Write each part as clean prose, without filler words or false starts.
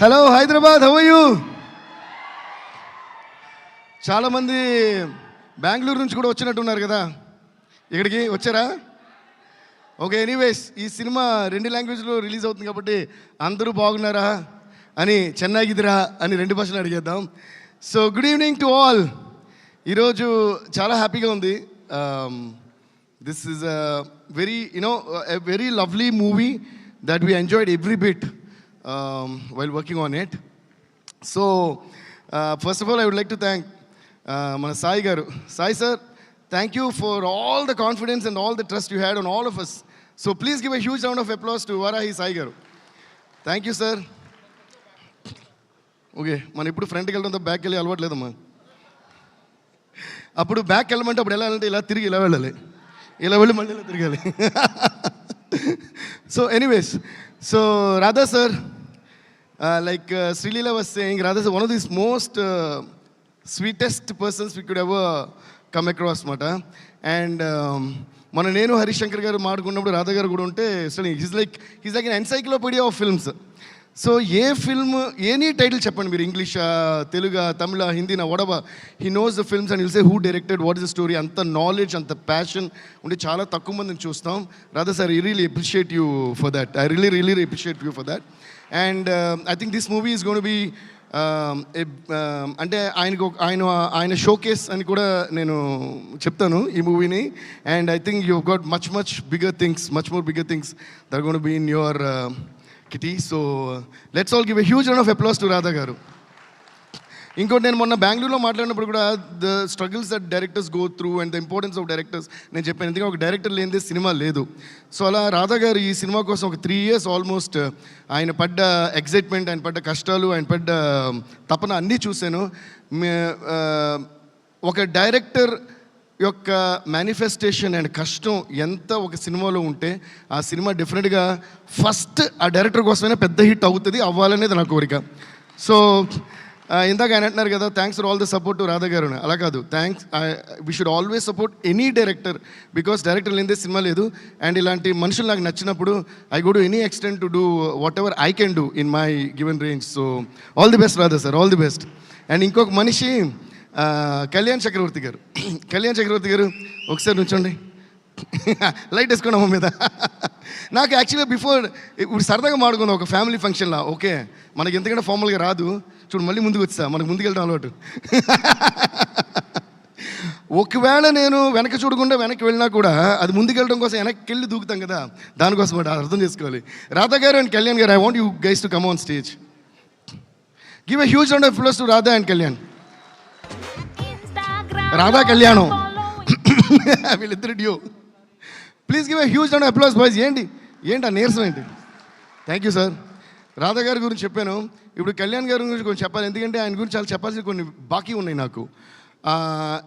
Hello Hyderabad, how are you? చాలామంది బెంగళూరు నుంచి కూడా వచ్చినట్టున్నారు కదా, ఇక్కడికి వచ్చారా? ఓకే, ఎనీవేస్ ఈ సినిమా 2 లాంగ్వేజ్లో రిలీజ్ అవుతుంది కాబట్టి అందరూ బాగున్నారా అని, చెన్నైగిదిరా అని 2 భాషలు అడిగేద్దాం. So good evening to all. ఈరోజు చాలా హ్యాపీగా ఉంది. This is a very lovely movie that we enjoyed every bit while working on it. So first of all I would like to thank mana Sai garu. Sai sir, thank you for all the confidence and all the trust you had on all of us. So please give a huge round of applause to Varahi Sai garu. Thank you sir. Okay, man ippudu front ki veltanta back ki velli alvaatu ledamma. అప్పుడు back వెళ్ళమంటే అప్పుడు ఎలా అంటే ఇలా తిరిగి ఇలా వెళ్ళాలి, ఇలా వెళ్ళి మళ్ళీ ఇలా తిరగాలి. So anyways, so Radha sir, like Srilila was saying, Radha sir, one of these most sweetest persons we could ever come across mata. And మన నేను హరిశంకర్ గారు మాట్లాడుకున్నప్పుడు రాధా గారు కూడా ఉంటే he's like an encyclopedia of films. So a film any title చెప్పండి మీరు, ఇంగ్లీషా, తెలుగా, తమిళ, హిందీనా, వడబా, he knows the films and will say who directed, what is the story. అంత నాలెడ్జ్, అంత ప్యాషన్ ఉంటే చాలా తక్కువ మందిని చూస్తాం. Radha sir, I really appreciate you for that. I really appreciate you for that. And I think this movie is gonna be అంటే ఆయన showcase అని కూడా నేను చెప్తాను ఈ మూవీని. And I think you got much more bigger things that gonna be in your kitty. So let's all give a huge round of applause to Radha garu. ఇంకోటి, నేను మొన్న బెంగళూరులో మాట్లాడినప్పుడు కూడా the struggles that directors go through and the importance of directors నేను చెప్పాను. ఎందుకంటే ఒక డైరెక్టర్ లేనిదే సినిమా లేదు. సో అలా రాధా గారు ఈ సినిమా కోసం ఒక 3 years ఆల్మోస్ట్ ఆయన పడ్డ ఎగ్జైట్మెంట్, ఆయన పడ్డ కష్టాలు, ఆయన పడ్డ తపన అన్నీ చూశాను. ఒక డైరెక్టర్ యొక్క మేనిఫెస్టేషన్ అండ్ కష్టం ఎంత ఒక సినిమాలో ఉంటే ఆ సినిమా డెఫినెట్గా ఫస్ట్ ఆ డైరెక్టర్ కోసమైనా పెద్ద హిట్ అవుతుంది, అవ్వాలనేది నా కోరిక. సో ఇందాక ఆయన అంటున్నారు కదా, thanks for all the support to Radha గారు. అలా కాదు, thanks, we should always support any director, because director లేనిదే సినిమా లేదు. అండ్ ఇలాంటి మనుషులు నాకు నచ్చినప్పుడు I go to any extent to do what ever I can do in my given range. So all the best Radha sir, all the best. And ఇంకొక మనిషి కళ్యాణ్ చక్రవర్తి గారు. కళ్యాణ్ చక్రవర్తి గారు ఒకసారి నుంచోండి, లైట్ వేసుకోండి అమ్మ మీద. నాకు యాక్చువల్గా ఇప్పుడు సరదాగా మాడుకుందాం ఒక ఫ్యామిలీ ఫంక్షన్లో. ఓకే, మనకి ఎంతకంటే ఫార్మల్గా రాదు, చూడు మళ్ళీ ముందుకు వచ్చా, మనకు ముందుకెళ్ళడం అలవాటు. ఒకవేళ నేను వెనక చూడకుండా వెనక్కి వెళ్ళినా కూడా అది ముందుకెళ్ళడం కోసం వెనక్కి వెళ్ళి దూకుతాం కదా, దానికోసం అర్థం చేసుకోవాలి. రాధా గారు అండ్ కళ్యాణ్ గారు, I want you guys to come on stage. Give a huge round of applause to Radha and Kalyan. Radha కళ్యాణం వీళ్ళిద్దరు due. Please give a huge round of applause boys. ఏంటి ఆ నీరసం ఏంటి? Thank you sir. రాధా గారి గురించి చెప్పాను, ఇప్పుడు కళ్యాణ్ గారి గురించి కొంచెం చెప్పాలి, ఎందుకంటే ఆయన గురించి చాలా చెప్పాల్సిన కొన్ని బాకీ ఉన్నాయి నాకు.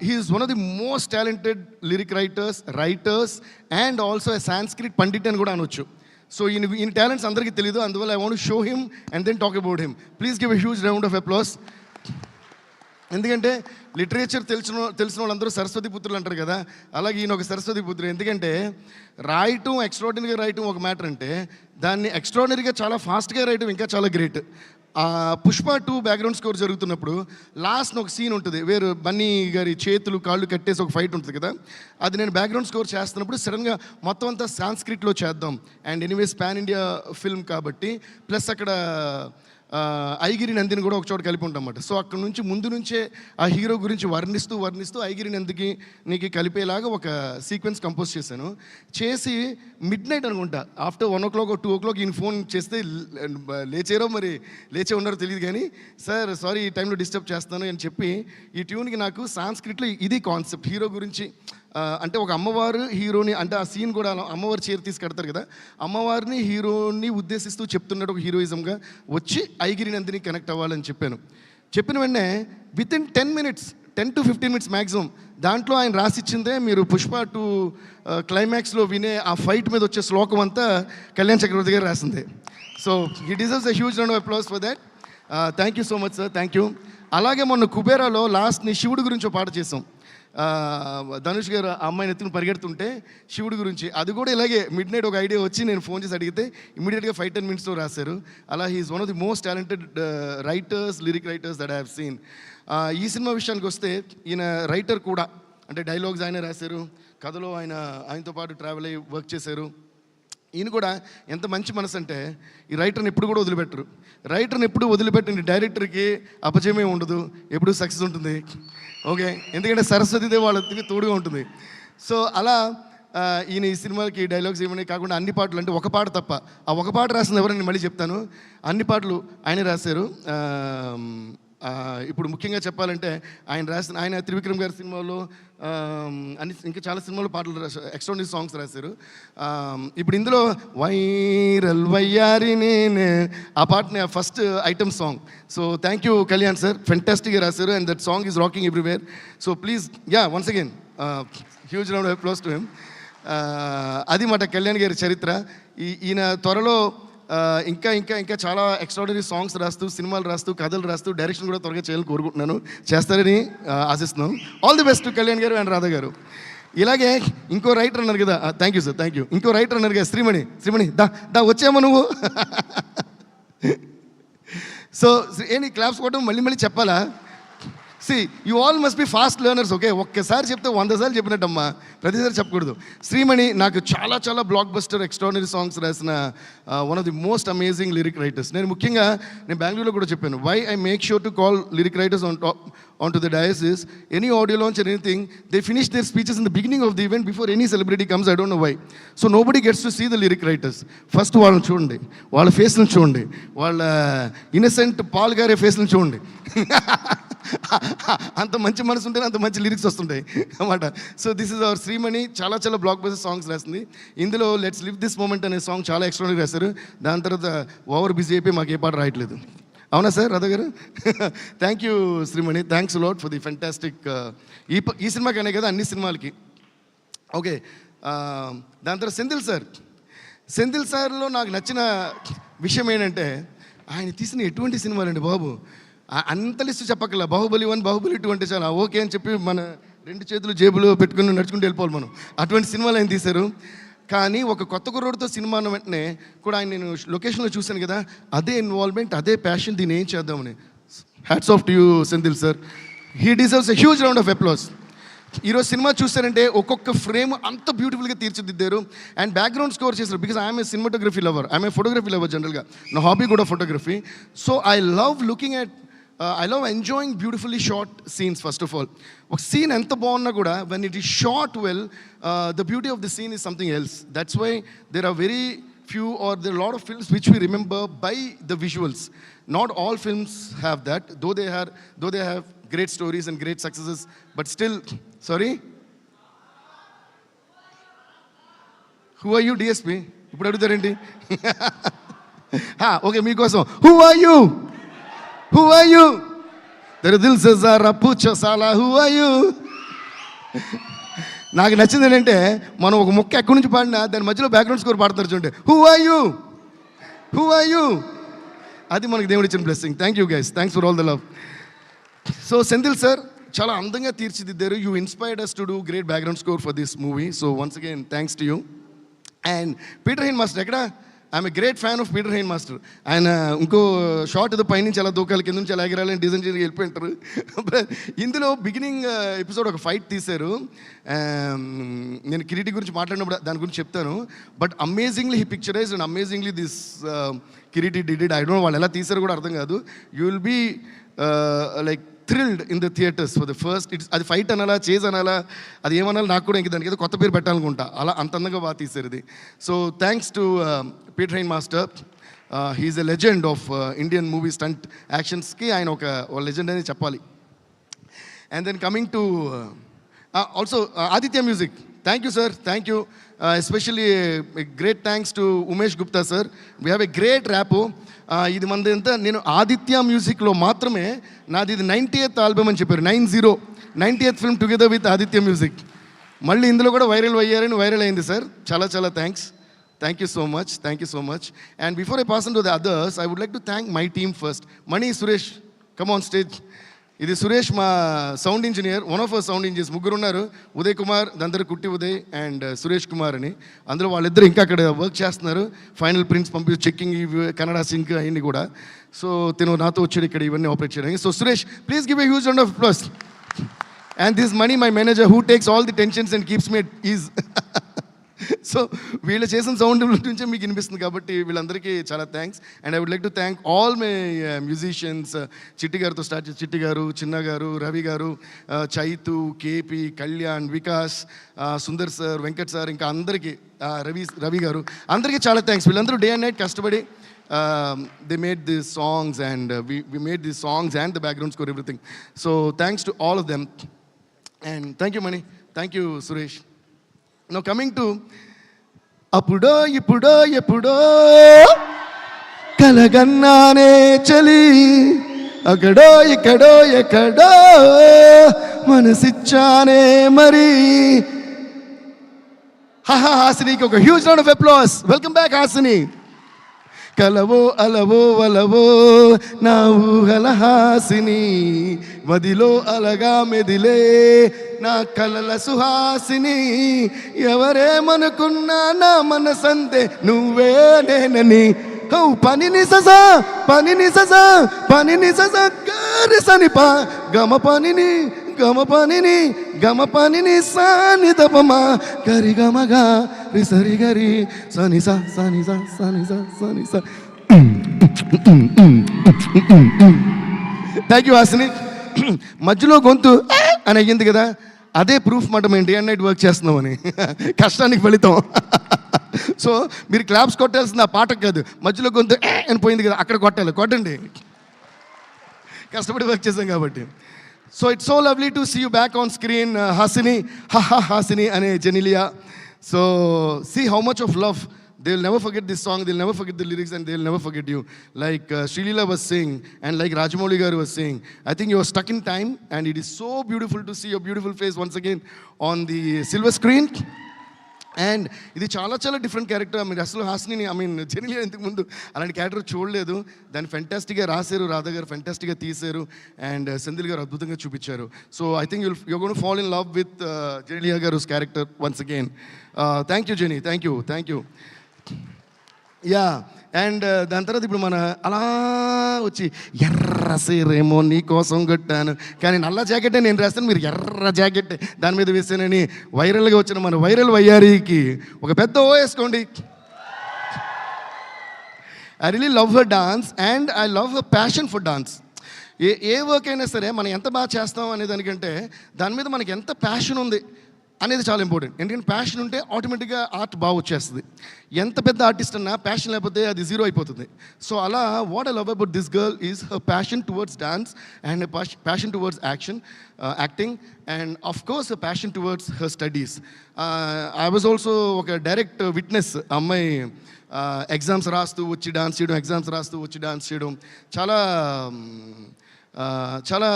He is one of the most talented lyric writers and also a Sanskrit pandit అని కూడా అనొచ్చు. సో ఈయన టాలెంట్స్ అందరికీ తెలియదు, అందువల్ల I want to show him and then talk about him. Please give a huge round of applause. ఎందుకంటే literature తెలిసిన వాళ్ళందరూ సరస్వతి పుత్రులు అంటారు కదా, అలాగే ఈయన ఒక సరస్వతి పుత్రుడు. ఎందుకంటే రాయటం, ఎక్స్ట్రాడినరీగా రాయటం ఒక మ్యాటర్ అంటే, దాన్ని ఎక్స్ట్రాడినరీగా చాలా ఫాస్ట్గా రాయటం ఇంకా చాలా గ్రేట్. పుష్ప 2 బ్యాక్గ్రౌండ్ స్కోర్ జరుగుతున్నప్పుడు లాస్ట్ ఒక సీన్ ఉంటుంది, వేరు బన్నీ గారి చేతులు కాళ్ళు కట్టేసి ఒక ఫైట్ ఉంటుంది కదా, అది నేను బ్యాక్గ్రౌండ్ స్కోర్ చేస్తున్నప్పుడు సడన్గా మొత్తం అంతా సాంస్క్రిట్లో చేద్దాం. And anyways pan India film కాబట్టి, ప్లస్ అక్కడ ఐగిరి నందిని కూడా ఒక చోట కలిపి ఉంటాం అన్నమాట. సో అక్కడ నుంచి ముందు నుంచే ఆ హీరో గురించి వర్ణిస్తూ ఐగిరి నందికి కలిపేలాగా ఒక సీక్వెన్స్ కంపోజ్ చేసి మిడ్ నైట్ అనుకుంటా, ఆఫ్టర్ 1 o'clock or 2 o'clock ఈయన ఫోన్ చేస్తే లేచే ఉన్నారో తెలియదు, కానీ సార్ సారీ ఈ టైంలో డిస్టర్బ్ చేస్తాను అని చెప్పి ఈ ట్యూన్కి నాకు సాంస్క్రిట్లో ఇది కాన్సెప్ట్, హీరో గురించి అంటే ఒక అమ్మవారు హీరోని, అంటే ఆ సీన్ కూడా అమ్మవారు చీర తీసి కడతారు కదా, అమ్మవారిని హీరోని ఉద్దేశిస్తూ చెప్తున్నట్టు ఒక హీరోయిజంగా వచ్చి ఐగిరి నందిని కనెక్ట్ అవ్వాలని చెప్పిన వెంటనే వితిన్ 10 to 15 minutes మ్యాక్సిమం దాంట్లో ఆయన రాసిచ్చిందే మీరు పుష్ప 2 క్లైమాక్స్లో వినే ఆ ఫైట్ మీద వచ్చే శ్లోకం అంతా కళ్యాణ్ చక్రవర్తి గారు రాసిందే. So he deserves a huge round of applause for that. Thank you so much sir, thank you. అలాగే మొన్న కుబేరాలో లాస్ట్ని శివుడి గురించి ఒక పాట చేసాం. ధనుష్ గారు ఆ అమ్మాయిని ఎత్తుకుని పరిగెడుతుంటే శివుడి గురించి అది కూడా ఇలాగే మిడ్ నైట్ ఒక ఐడియా వచ్చి నేను ఫోన్ చేసి అడిగితే ఇమీడియట్గా 5-10 మినిట్స్లో రాశారు. అలా he is one of the most talented lyric writers that I have seen. ఈ సినిమా విషయానికి వస్తే ఈయన రైటర్ కూడా, అంటే డైలాగ్స్ ఆయన రాశారు, కథలో ఆయనతో పాటు ట్రావెల్ అయ్యి వర్క్ చేశారు. ఈయన కూడా ఎంత మంచి మనసు అంటే ఈ రైటర్ని ఎప్పుడు కూడా వదిలిపెట్టరు. రైటర్ని ఎప్పుడు వదిలిపెట్టిన డైరెక్టర్కి అపజయమే ఉండదు, ఎప్పుడు సక్సెస్ ఉంటుంది. ఓకే, ఎందుకంటే సరస్వతిదేవి వాళ్ళకి తోడుగా ఉంటుంది. సో అలా ఈయన ఈ సినిమాకి డైలాగ్స్ ఏమని కాకుండా అన్ని పాటలు, అంటే ఒక పాట తప్ప, ఆ ఒక పాట రాసింది ఎవరని మళ్ళీ చెప్తాను, అన్ని పాటలు ఆయనే రాశారు. ఇప్పుడు ముఖ్యంగా చెప్పాలంటే ఆయన త్రివిక్రమ్ గారి సినిమాలో ఇంకా చాలా సినిమాలో పాటలు రాశారు, ఎక్స్ట్రాడనరీ సాంగ్స్ రాశారు. ఇప్పుడు ఇందులో వైరల్ వయ్యారి నేనే ఆ పాటని first item song. So thank you Kalyan sir, ఫెంటాస్టిక్గా రాశారు and that song is rocking everywhere. So please once again huge round of applause to him. అది మాట కళ్యాణ్ గారి చరిత్ర. ఈయన త్వరలో ఇంకా ఇంకా ఇంకా చాలా ఎక్స్ట్రాడనరీ సాంగ్స్ రాస్తూ, సినిమాలు రాస్తూ, కథలు రాస్తూ, డైరెక్షన్ కూడా త్వరగా చేయాలని కోరుకుంటున్నాను. చేస్తారని ఆశిస్తున్నాం. All the best to Kalyan గారు అండ్ రాధా గారు. ఇలాగే ఇంకో రైటర్ అన్నారు కదా, thank you sir, thank you. ఇంకో రైటర్ అన్నారు కదా, శ్రీమణి దా వచ్చామా నువ్వు? సో ఏంటి క్లాప్స్ కొట్టడం మళ్ళీ చెప్పాలా? You all must be fast learners. Okay, ఒక్కసారి చెప్తే 100 సార్లు చెప్పినట్టమ్మా, ప్రతిసారి చెప్పకూడదు. శ్రీమణి నాకు చాలా బ్లాక్ బస్టర్ ఎక్స్ట్రాడనరీ సాంగ్స్ రాసిన one of the most amazing lyric writers. నేను బెంగళూరులో కూడా చెప్పాను, why I make sure to call lyric writers on to the dice is any audio launch or anything, they finish their speeches in the beginning of the event before any celebrity comes. I don't know why. So nobody gets to see the lyric writers. First వాళ్ళని చూడండి, వాళ్ళ ఫేస్లను చూడండి, వాళ్ళ innocent Paul గారి ఫేస్లను చూడండి. అంత మంచి మనసు ఉంటేనే అంత మంచి లిరిక్స్ వస్తుంటాయి అన్నమాట. So this is our Shreemani. చాలా బ్లాక్ బస్టర్ సాంగ్స్ రాస్తుంది. ఇందులో లెట్స్ లివ్ దిస్ మూమెంట్ అనే సాంగ్ చాలా ఎక్స్ట్రాడనరీ రాశారు. దాని తర్వాత ఓవర్ బిజీ అయిపోయి మాకు ఏ పాట రాయట్లేదు. అవునా సార్ రాధా గారు? Thank you Shreemani, thanks lot for the fantastic. ఈ సినిమాకనే కదా అన్ని సినిమాలకి. ఓకే, దాని తర్వాత సెంధిల్ సార్లో నాకు నచ్చిన విషయం ఏంటంటే ఆయన తీసిన ఎటువంటి సినిమాలండి బాబు, అంత లిస్టు చెప్పక్కర్లా. బాహుబలి 1, బాహుబలి 2 అంటే చాలా ఓకే అని చెప్పి మన 2 చేతులు జేబులో పెట్టుకుని నడుచుకుంటూ వెళ్ళిపోవాలి మనం. అటువంటి సినిమాలు ఆయన తీశారు. కానీ ఒక కొత్త కుర్రోడితో సినిమా అన్న వెంటనే కూడా ఆయన నేను లొకేషన్లో చూశాను కదా, అదే ఇన్వాల్వ్మెంట్, అదే ప్యాషన్, దీన్ని ఏం చేద్దామని. Hats off to you Senthil sir, he deserves a huge round of applause. ఈరోజు సినిమా చూస్తారంటే ఒక్కొక్క ఫ్రేమ్ అంత బ్యూటిఫుల్గా తీర్చిదిద్దారు అండ్ బ్యాక్గ్రౌండ్ స్కోర్ చేశారు. Because I'm a cinematography lover, I'm a photography lover జనరల్గా, నా హాబీ కూడా photography. So I love looking at I love enjoying beautifully shot scenes. First of all, ఒక సీన్ ఎంత బాగున్నా కూడా when it is shot well, the beauty of the scene is something else. That's why there are very few or there are a lot of films which we remember by the visuals. Not all films have that, though they have great stories and great successes, but still, sorry, who are you DSP? ఇప్పుడు అడుగుతారేంటి? Okay, మీకోసం who are you? Who are you? There dil se zara pucha sala who are you? నాకు నచ్చింది ఏంటంటే మనం ఒక మొక్క ఎక్కడి నుంచి పాడినా దాని మధ్యలో బ్యాక్గ్రౌండ్ స్కోర్ పాడతారు చూడండి. Who are you? అది మనకి దేవుడు ఇచ్చిన blessing. Thank you guys, thanks for all the love. So Senthil sir చాలా అందంగా తీర్చిదిద్దారు. You inspired us to do great background score for this movie. So once again thanks to you. And Peter Hein master ఎక్కడ? I'm a great fan of Peter Hein master. ఆయన ఇంకో short ఏదో పైనుంచి అలా దూకాలి, కింద నుంచి అలా ఎగరాలని డిజైన్ చేసి వెళ్ళిపోయింటారు. ఇందులో బిగినింగ్ ఎపిసోడ్ ఒక ఫైట్ తీశారు. నేను కిరీటి గురించి మాట్లాడినప్పుడు దాని గురించి చెప్తాను. But amazingly he picturise and amazingly this Kireeti did. I don't know వాళ్ళు ఎలా తీశారు కూడా అర్థం కాదు. You will be like thrilled in the theatres for the first. అది ఫైట్ అనాలా, చేజ్ అనాలా, అది ఏమనాలి నాకు కూడా ఇంక దానికి ఏదో కొత్త పేరు పెట్టాలనుకుంటా. అలా అంత అందంగా బాగా తీశారు ఇది. So thanks to Peter Hein master. He's a legend of Indian movie stunt యాక్షన్స్కి ఆయన ఒక లెజెండ్ అని చెప్పాలి. And then coming to also Aditya music. Thank you sir, thank you. Especially great thanks to Umesh Gupta sir. We have a great rapport. ఇది మనది ఎంత, నేను ఆదిత్య మ్యూజిక్లో మాత్రమే నాది ఇది 90th ఆల్బమ్ అని చెప్పారు. 90th film together with Aditya music. మళ్ళీ ఇందులో కూడా వైరల్ అయింది సార్. చాలా thanks. Thank you so much. And before I pass on to the others, I would like to thank my team first. Mani, Suresh, come on stage. ఇది సురేష్ మా sound engineer, one of our sound engineers. ముగ్గురు ఉన్నారు, ఉదయ్ కుమార్, దాని కుట్టి Uday and Suresh Kumar అని. అందులో వాళ్ళిద్దరు ఇంకా అక్కడ వర్క్ చేస్తున్నారు. ఫైనల్ ప్రింట్స్ పంపి చెక్కింగ్, కన్నడ సింక్ అవన్నీ కూడా. సో తిను నాతో వచ్చాడు ఇక్కడ ఇవన్నీ ఆపరేట్ చేయడానికి. So Suresh, please give a huge round of applause. And this Mani, my manager, who takes all the tensions and keeps me at ease. So వీళ్ళు చేసిన సౌండ్ నుంచే మీకు వినిపిస్తుంది కాబట్టి వీళ్ళందరికీ చాలా thanks. And I would like to thank all my musicians. Chitti గారితో start చేసి చిట్టి గారు, చిన్న గారు, రవి గారు, Chaitu, KP, Kalyan, Vikas, Sundar sir, Venkat sir, ఇంకా అందరికీ, రవి గారు, అందరికీ చాలా థ్యాంక్స్. వీళ్ళందరూ డే అండ్ నైట్ కష్టపడి they made these songs and we made these songs and the background score, everything. So thanks to all of them. And thank you Mani, thank you Suresh. Now coming to అప్పుడో ఇప్పుడో ఎప్పుడో కలగన్నానే చలి, అక్కడో ఇక్కడో ఎక్కడో మనసిచ్చానే మరి. హాసినికి ఒక huge round of applause. Welcome back Hasini. కలవో అలవో వలవో నా ఊహల హాసిని, మదిలో అలగా మెదిలే నా కలల సుహాసిని. ఎవరేమనుకున్నా నా మనసంతే నువ్వే నేనని. పనిని ససా పనిని ససా పనిని ససా గారి పా గమ పనిని గమ పనిని గమ పనిని సాని తపమా గరి గమగా రి సరి గరి సని సా సని సా సని సా సని సా. Thank you Hasini. మధ్యలో గొంతు అని అయ్యింది కదా, అదే ప్రూఫ్ మాట మేము డే అండ్ నైట్ వర్క్ చేస్తున్నామని, కష్టానికి ఫలితం. సో మీరు క్లాప్స్ కొట్టాల్సింది ఆ పాటకు కాదు, మధ్యలో గొంతు అని పోయింది కదా అక్కడ కొట్టాలి. కొట్టండి, కష్టపడి వర్క్ చేసాం కాబట్టి. So it's so lovely to see you back on screen Hasini. Hasini అనే Genelia. So see how much of love. They will never forget this song, they will never forget the lyrics, and they will never forget you. Like Srilila was saying, and like Rajamouli garu was saying, I think you are stuck in time, and it is so beautiful to see your beautiful face once again on the silver screen. And ఇది చాలా చాలా different character. మీరు అసలు హాసిని జెనిలియా ఇంతకు ముందు అలాంటి character చూడలేదు. దాన్ని ఫెంటాస్టిక్గా రాశారు, రాధా గారు ఫెంటాస్టిక్గా తీశారు, అండ్ సెంధిల్ గారు అద్భుతంగా చూపించారు. So I think you're gonna fall in love with Genelia garu character once again. Thank you Genie, thank you, thank you. Yeah, and దాని తర్వాత ఇప్పుడు మన అలా వచ్చి ఎర్ర సీరేమో నీ కోసం కొట్టాను, కానీ నల్ల జాకెటే నేను రాస్తాను, మీరు ఎర్ర జాకెట్ దాని మీద వేసానని వైరల్గా వచ్చిన మన వైరల్ వయ్యారికి ఒక పెద్ద ఓ వేసుకోండి. I really love her dance and I love her passion for dance. A work అయినా సరే మనం ఎంత బాగా చేస్తాం అనే దానికంటే దాని మీద మనకి ఎంత ప్యాషన్ ఉంది అనేది చాలా ఇంపార్టెంట్. ఎందుకంటే ప్యాషన్ ఉంటే ఆటోమేటిక్గా ఆర్ట్ బాగా వచ్చేస్తుంది. ఎంత పెద్ద ఆర్టిస్ట్ అన్నా ప్యాషన్ లేకపోతే అది జీరో అయిపోతుంది. సో అలా what I love about this girl is her passion towards dance and passion towards acting and of course passion towards her studies. I was also ఒక డైరెక్ట్ విట్నెస్. అమ్మాయి exams రాస్తూ వచ్చి dance చేయడం, exams రాస్తూ వచ్చి dance చేయడం చాలా చాలా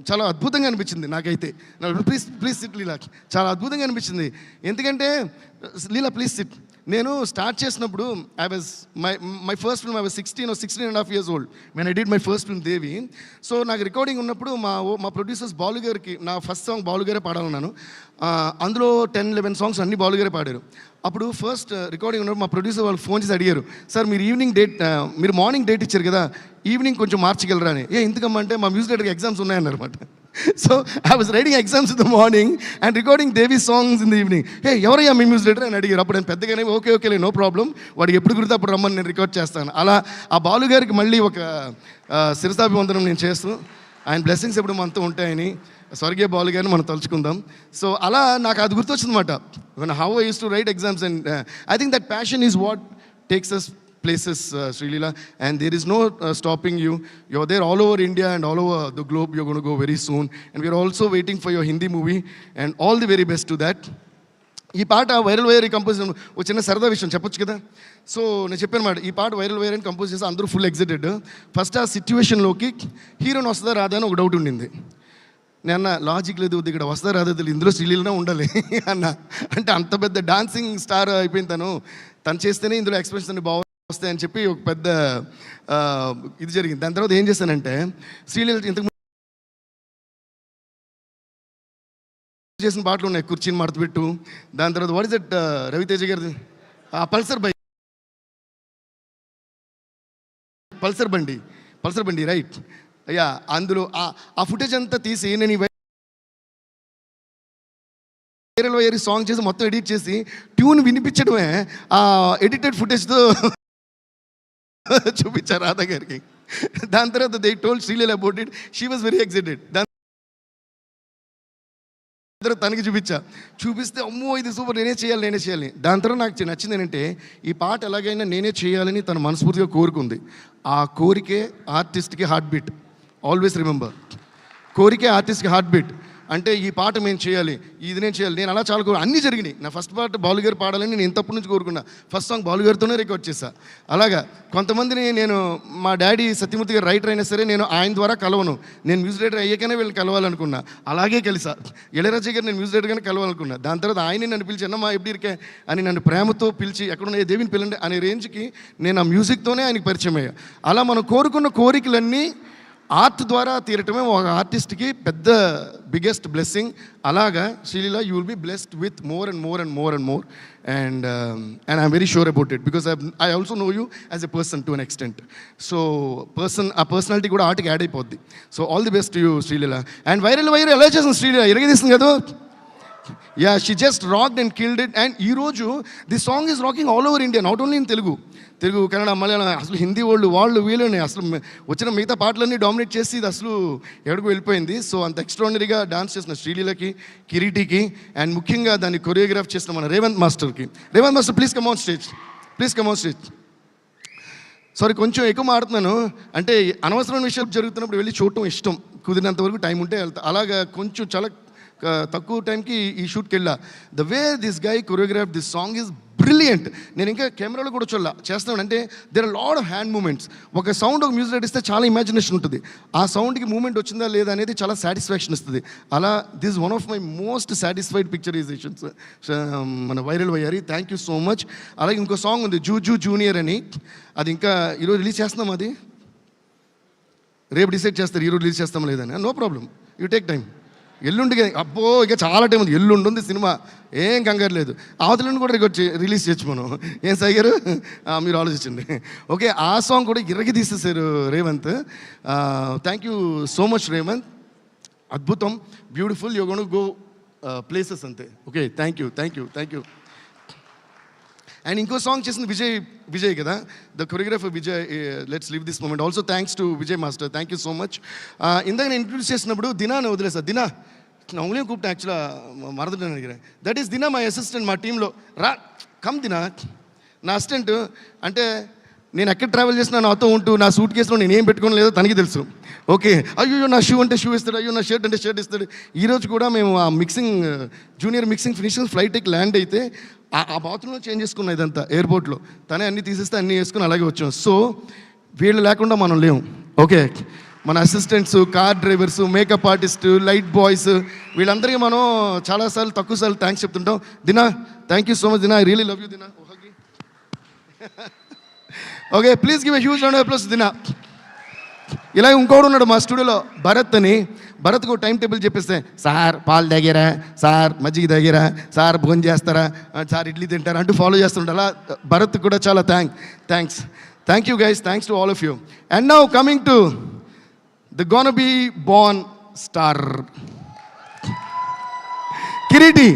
చాలా అద్భుతంగా అనిపించింది నాకైతే. ప్లీజ్ ప్లీజ్ సిట్ లీలా, చాలా అద్భుతంగా అనిపించింది. ఎందుకంటే లీలా ప్లీజ్ సిట్. నేను స్టార్ట్ చేసినప్పుడు I was my first film, I was 16.5 years old when I did my first film Devi. So నాకు రికార్డింగ్ ఉన్నప్పుడు మా ప్రొడ్యూసర్స్ బాలు గారికి నా ఫస్ట్ సాంగ్ బాలు గారే పాడాలన్నాను. అందులో 10-11 సాంగ్స్ అన్ని బాలు గారే పాడారు. అప్పుడు ఫస్ట్ రికార్డింగ్ ఉన్నప్పుడు మా ప్రొడ్యూసర్ వాళ్ళు ఫోన్ చేసి అడిగారు, సార్ మీరు ఈవినింగ్ డేట్, మీరు మార్నింగ్ డేట్ ఇచ్చారు కదా, ఈవినింగ్ కొంచెం మార్చగలరా అని. ఎందుకమ్మంటే మా మ్యూజిక్ డైరెక్టర్కి ఎగ్జామ్స్ ఉన్నాయన్నమాట. So I was writing exams in the morning and recording Devi songs in the evening. ఎవరయ్యా మీ మ్యూజిక్ డైరెక్టర్ అని అడిగారు. అప్పుడు నేను పెద్దగానే ఓకే నో ప్రాబ్లం, వాడికి ఎప్పుడు గుర్తు అప్పుడు రమ్మని నేను రికార్డ్ చేస్తాను. అలా ఆ బాలు గారికి మళ్ళీ ఒక శిరసాభివందనం నేను చేస్తూ, ఆయన బ్లెస్సింగ్స్ ఎప్పుడు మనతో ఉంటాయని స్వర్గీయ బాలు గారిని మనం తలుచుకుందాం. సో అలా నాకు అది గుర్తొచ్చిందన్నమాట. How I use to write exams and I think that passion is what takes us places, Srilila, and there is no stopping you. You're there all over India and all over the globe. You're going to go very soon, and we're also waiting for your Hindi movie, and all the very best to that. ఈ పాట viral wire compose ఒక చిన్న సరదా విషయం చెప్పొచ్చు కదా. So నేను చెప్పాను మాట, ఈ పాట వైరల్ వైర్ అని కంపోజ్ చేసి అందరూ ఫుల్ ఎగ్జైటెడ్. ఫస్ట్ ఆ సిచ్యువేషన్లోకి హీరోని వస్తుందా రాదా అని ఒక డౌట్ ఉండింది. నేను అన్న లాజిక్ లేదు, ఇక్కడ వస్తా రాదా తెలియదు, ఇందులో శ్రీలీలనే ఉండాలి అన్న. అంటే అంత పెద్ద డాన్సింగ్ స్టార్ అయిపోయింది తను చేస్తేనే ఇందులో ఎక్స్ప్రెషన్స్ అన్ని బాగా వస్తాయని చెప్పి ఒక పెద్ద ఇది జరిగింది. దాని తర్వాత ఏం చేశానంటే శ్రీలీల ఇంతకు చేసిన పాటలు ఉన్నాయి, కుర్చీని మడతపెట్టు. దాని తర్వాత వాట్ ఇస్ దట్ రవితేజ గారిది పల్సర్ బండి రైట్. అయ్యా అందులో ఆ ఫుటేజ్ అంతా తీసి నేను వైరల్ వైరీ సాంగ్ చేసి మొత్తం ఎడిట్ చేసి ట్యూన్ వినిపించడమే ఆ ఎడిటెడ్ ఫుటేజ్తో చూపించారు రాధా గారికి. దాని తర్వాత they told Sreeleela about it, she was very excited. దాని తర్వాత తనకి చూపిస్తే అమ్మో ఇది సూపర్, నేనే చేయాలి. దాని తర్వాత నాకు నచ్చింది ఏంటంటే ఈ పాట ఎలాగైనా నేనే చేయాలని తను మనస్ఫూర్తిగా కోరుకుంది. ఆ కోరికే ఆర్టిస్ట్కి హార్ట్ బీట్. ఆల్వేస్ రిమెంబర్, కోరికే ఆర్టిస్ట్కి హార్ట్ బీట్. అంటే ఈ పాట మేము చేయాలి, ఇది నేను చేయాలి. నేను అలా చాలా అన్నీ జరిగినాయి. నా ఫస్ట్ పాట బాలుగారు పాడాలని నేను ఇంతప్పటి నుంచి కోరుకున్నా. ఫస్ట్ సాంగ్ బాలుగారితోనే రికార్డ్ చేశా. అలాగా కొంతమందిని నేను, మా డాడీ సత్యమూర్తి గారు రైటర్ అయినా సరే నేను ఆయన ద్వారా కలవను. నేను మ్యూజిక్ డైరెక్టర్ అయ్యాకనే వీళ్ళు కలవాలనుకున్నా. అలాగే కలిసా. ఇళయరాజా గారు నేను మ్యూజిక్ డైరెక్టర్గానే కలవాలనుకున్నా. దాని తర్వాత ఆయనే నన్ను పిలిచి అన్నమ్మా ఎప్పుడు ఇరికే అని నన్ను ప్రేమతో పిలిచి ఎక్కడున్న దేవిని పిల్లండి అనే రేంజ్కి నేను ఆ మ్యూజిక్తోనే ఆయనకి పరిచయం అయ్యా. అలా మనం కోరుకున్న కోరికలన్నీ ఆర్ట్ ద్వారా తీరటమే ఒక ఆర్టిస్ట్కి పెద్ద బిగ్గెస్ట్ బ్లెస్సింగ్. అలాగా Sreeleela you will be blessed with more and I'm very sure about it because I also know you as a person to an extent. So ఆ పర్సనాలిటీ కూడా ఆర్ట్కి యాడ్ అయిపోద్ది. So all the best you Sreeleela. And viral ఎలా చేస్తుంది శ్రీలీల, ఇరగదీస్తుంది కదా. Yeah, she just rocked and killed it. And ఈరోజు the song is rocking all over India, not only in Telugu, Kannada, Malayalam, అసలు హిందీ వాళ్ళు వీళ్ళని అసలు వచ్చిన మిగతా పాటలన్నీ డామినేట్ చేసి ఇది అసలు ఎక్కడికి వెళ్ళిపోయింది. సో అంత ఎక్స్ట్రాడినరీగా డాన్స్ చేసిన శ్రీలీలకి, కిరీటికి, అండ్ ముఖ్యంగా దాన్ని కొరియోగ్రాఫ్ చేసిన మన రేవంత్ మాస్టర్కి. Revanth master please come on stage. Sorry కొంచెం ఎక్కువ మాడుతున్నాను, అంటే అనవసరమైన విషయాలు జరుగుతున్నప్పుడు వెళ్ళి చూడటం ఇష్టం. కుదిరినంత వరకు టైం ఉంటే వెళ్తా. అలాగా కొంచెం చాలా తక్కువ టైంకి ఈ షూట్కి వెళ్ళా. The way this guy choreograph this song is brilliant. నేను ఇంకా కెమెరాలో కూడా చేస్తాను. అంటే there are lot of hand movements. ఒక సౌండ్ ఒక మ్యూజిక్ నడిస్తే చాలా ఇమాజినేషన్ ఉంటుంది. ఆ సౌండ్కి మూమెంట్ వచ్చిందా లేదా అనేది చాలా సాటిస్ఫాక్షన్ ఇస్తుంది. అలా this one of my most satisfied picturisations మన వైరల్ అయ్యారు. Thank you so much. అలాగే ఇంకో సాంగ్ ఉంది జూ జూనియర్ అని, అది ఇంకా ఈరోజు రిలీజ్ చేస్తున్నాం. అది రేపు డిసైడ్ చేస్తారు ఈరోజు రిలీజ్ చేస్తాం లేదని. No problem, you take time. ఎల్లుండి అబ్బో ఇక చాలా టైం ఉంది, ఎల్లుండి ఉంది సినిమా, ఏం కంగారు లేదు. అవతలని కూడా రిలీజ్ చేయొచ్చు మనం. ఏం సాయి గారు మీరు ఆలోచించండి. ఓకే, ఆ సాంగ్ కూడా ఇరగి తీసేసారు Revanth. Thank you so much Revanth, అద్భుతం, beautiful, you gonna go places అంతే. Okay, thank you. అండ్ ఇంకో సాంగ్ చేసింది విజయ్ కదా, the choreographer Vijay. Let's live this moment also thanks to Vijay master. Thank you so much. ఇందాక నేను ఇంట్రడ్యూస్ చేసినప్పుడు దినాను వదిలేసా. దినా నా ఉదయం కూపిట యాక్చువల్గా మరదటని అడిగాను. దట్ ఈస్ దినా, మై అసిస్టెంట్ మా టీంలో. కమ్ దినా, నా అసిస్టెంట్. అంటే నేను ఎక్కడ ట్రావెల్ చేసినా నాతో ఉంటూ నా సూట్ కేసులో నేను ఏం పెట్టుకోని లేదో తనకి తెలుసు. ఓకే, అయ్యో నా షూ అంటే షూ ఇస్తాడు, అయ్యో నా షర్ట్ అంటే షర్ట్ ఇస్తాడు. ఈరోజు కూడా మేము ఆ జూనియర్ మిక్సింగ్ ఫినిషింగ్ ఫ్లైట్కి ల్యాండ్ అయితే ఆ బాత్రూంలో చేంజ్ చేసుకున్నాం. ఇదంతా ఎయిర్పోర్ట్లో తనే అన్నీ తీసేస్తే అన్నీ వేసుకుని అలాగే వచ్చాం. సో వీళ్ళు లేకుండా మనం లేము. ఓకే, మన assistants, car drivers, makeup artist, light boys, వీళ్ళందరికీ మనం చాలాసార్లు తక్కువసార్లు థ్యాంక్స్ చెప్తుంటాం. Dina thank you so much. Dina I really love you Dina. Okay, please give a huge round of applause Dina. ఇలా ఇంకోడు ఉన్నాడు మా స్టూడియోలో, భరత్ అని. భరత్కు టైం టేబుల్ చెప్పేస్తే, సార్ పాలు తాగారా, సార్ మజ్జిగ తాగారా, సార్ భోజనం చేస్తారా, సార్ ఇడ్లీ తింటారా అంటూ ఫాలో చేస్తుంటారు. అలా భరత్ కూడా చాలా thank you guys, thanks to all of you. And now coming to the gonna be born star Kireeti.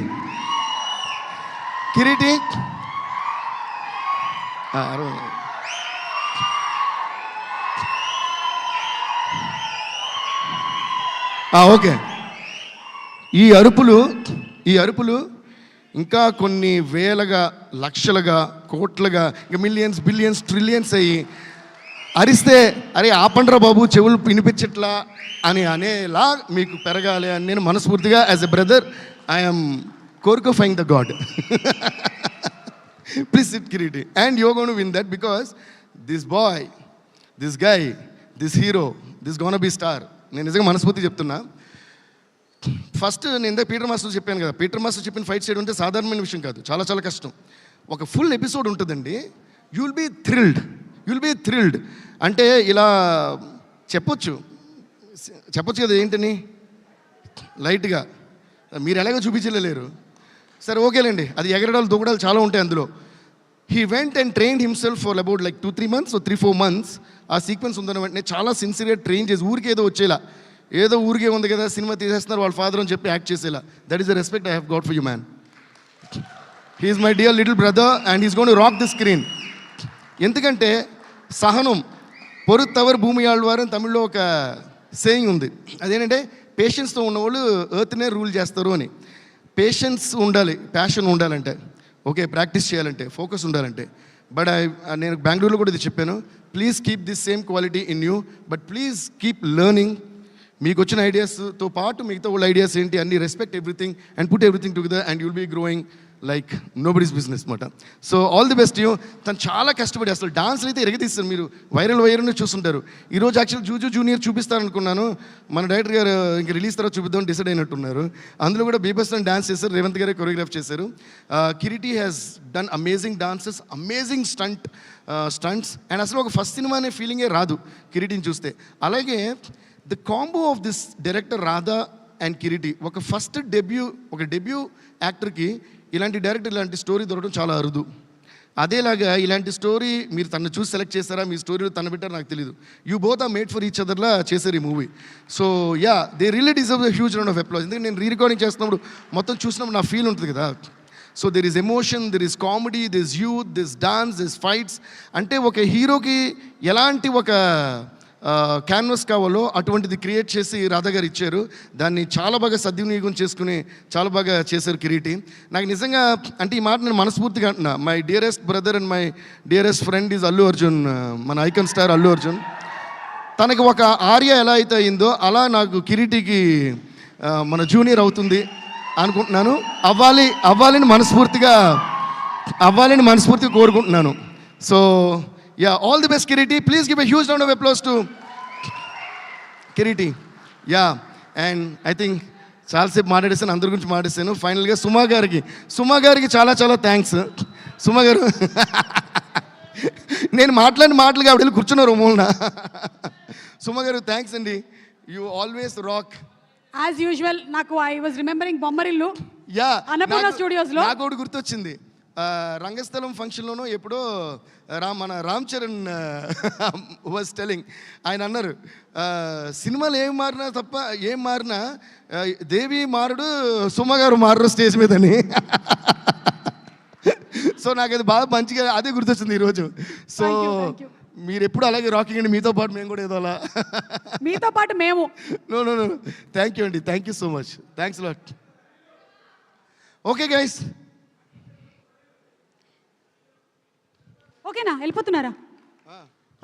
Okay, ఈ అరుపులు ఇంకా కొన్ని వేలగా, లక్షలుగా, కోట్లుగా, ఇంకా మిలియన్స్, బిలియన్స్, ట్రిలియన్స్ అయ్యి అరిస్తే అరే ఆపండ్రా బాబు చెవులు వినిపించట్లా అని అనేలా మీకు పెరగాలి అని నేను మనస్ఫూర్తిగా యాజ్ ఎ బ్రదర్ ఐఎమ్ కోరుకోఫైంగ్ the God. Please sit Kireeti. And you gonna win that because this boy, this guy, this hero, this gonna be star. నేను నిజంగా మనస్ఫూర్తి చెప్తున్నా. ఫస్ట్ నేను ఇందాక పీటర్ మాస్టర్ చెప్పాను కదా, పీటర్ మాస్టర్ చెప్పిన ఫైట్ చేయడం అంటే సాధారణమైన విషయం కాదు, చాలా చాలా కష్టం. ఒక ఫుల్ ఎపిసోడ్ ఉంటుందండి. You will be thrilled. అంటే ఇలా చెప్పొచ్చు కదా ఏంటని, లైట్గా మీరు ఎలాగో చూపించలేరు. సరే ఓకేలేండి, అది ఎగరడాలు దూకడాలు చాలా ఉంటాయి అందులో. He went and trained himself for about like 2-3 months, 3-4 months. ఆ సీక్వెన్స్ ఉందన్న వెంటనే చాలా సిన్సియర్గా ట్రైన్ చేసి ఊరికే ఏదో వచ్చేలా, ఏదో ఊరికే ఉంది కదా సినిమా తీసేస్తున్నారు వాళ్ళ ఫాదర్ అని చెప్పి యాక్ట్ చేసేలా. That is the respect I have got for you man. He is my dear little brother and is going to rock the screen. ఎందుకంటే సహనం పొరుత్తవర్ భూమి ఆళ్వారు అని తమిళ్లో ఒక సేయింగ్ ఉంది. అదేంటంటే పేషెన్స్తో ఉన్నవాళ్ళు ఎర్త్నే రూల్ చేస్తారు అని. పేషెన్స్ ఉండాలి, ప్యాషన్ ఉండాలంటే, ఓకే, ప్రాక్టీస్ చేయాలంటే, ఫోకస్ ఉండాలంటే. బట్ నేను బెంగళూరులో కూడా ఇది చెప్పాను, please keep this same quality in you, but please keep learning. మీకు వచ్చిన ఐడియాస్తో పాటు మిగతా వాళ్ళ ఐడియాస్ ఏంటి అన్ని respect everything and put everything together and you'll be growing like nobody's business అనమాట. So all the best you. తను చాలా కష్టపడి అసలు డాన్స్లు అయితే ఎరగతీస్తారు. మీరు వైరల్ని చూస్తుంటారు. ఈరోజు యాక్చువల్ జూజు జూనియర్ చూపిస్తారనుకున్నాను, మన డైరెక్టర్ గారు ఇంక రిలీజ్ తర్వాత చూపిద్దామని డిసైడ్ అయినట్టున్నారు. అందులో కూడా బీభత్సం డాన్స్ చేశారు, రేవంత్ గారే కొరియోగ్రాఫ్ చేశారు. Kireeti has done amazing dances, amazing stunts and అసలు ఒక ఫస్ట్ సినిమా అనే ఫీలింగే రాదు కిరీటిని చూస్తే. అలాగే the combo of this director Radha and Kireeti, ఒక ఫస్ట్ డెబ్యూ యాక్టర్కి ఇలాంటి డైరెక్టర్ ఇలాంటి స్టోరీ దొరకడం చాలా అరుదు. అదేలాగా ఇలాంటి స్టోరీ మీరు తను చూసి సెలెక్ట్ చేస్తారా, మీ స్టోరీలో తను పెట్టారు నాకు తెలియదు. You both are made for each అదర్లా చేశారు ఈ మూవీ. So yeah, they really deserve the huge round of applause. ఎందుకంటే నేను రికార్డింగ్ చేస్తున్నప్పుడు మొత్తం చూసినప్పుడు నా ఫీల్ ఉంటుంది కదా. So there is emotion, there is comedy, there is youth, this dance, this fights. అంటే ఒక హీరోకి ఎలాంటి ఒక క్యాన్వస్ కావాలో అటువంటిది క్రియేట్ చేసి రాధా గారు ఇచ్చారు. దాన్ని చాలా బాగా సద్వినియోగం చేసుకుని చాలా బాగా చేశారు కిరీటి. నాకు నిజంగా అంటే ఈ మాట నేను మనస్ఫూర్తిగా అంటున్నా. My dearest brother and my dearest friend is Allu Arjun, మన ఐకాన్ స్టార్ అల్లు అర్జున్. తనకి ఒక ఆర్య ఎలా అయితే అయిందో అలా నాకు కిరీటికి మన జూనియర్ అవుతుంది అనుకుంటున్నాను. అవ్వాలని మనస్ఫూర్తిగా కోరుకుంటున్నాను. So yeah, all the best Kiriti. Please give a huge round of applause to Kiriti. Yeah, and I think చాలాసేపు మాట్లాడేసాను, అందరి గురించి మాట్లాడేసాను. ఫైనల్గా సుమా గారికి చాలా చాలా థ్యాంక్స్. సుమా గారు నేను మాట్లాడిన మాటలు కాబట్టి కూర్చున్నారు మూలన. సుమా గారు థ్యాంక్స్ అండి, you always rock as usual. నాకు I was remembering Bommarillu, yeah, Annapurna స్టూడియోస్లో నాకు ఒకటి గుర్తొచ్చింది. రంగస్థలం ఫంక్షన్లోనూ ఎప్పుడో మన రామ్ చరణ్ వాజ్ టెలింగ్, ఆయన అన్నారు సినిమాలు ఏం మారినా దేవి మారుడు సుమ గారు మారరు స్టేజ్ మీదని. సో నాకు అది బాగా మంచిగా అదే గుర్తొచ్చింది ఈరోజు. సో మీరు ఎప్పుడు అలాగే రాకింగ్ అండి, మీతో పాటు మేము కూడా ఏదో అలా మీతో పాటు మేము. నో థ్యాంక్ యూ అండి, thank you so much, thanks lot. Okay guys, ఓకేనా, వెళ్ళిపోతున్నారా?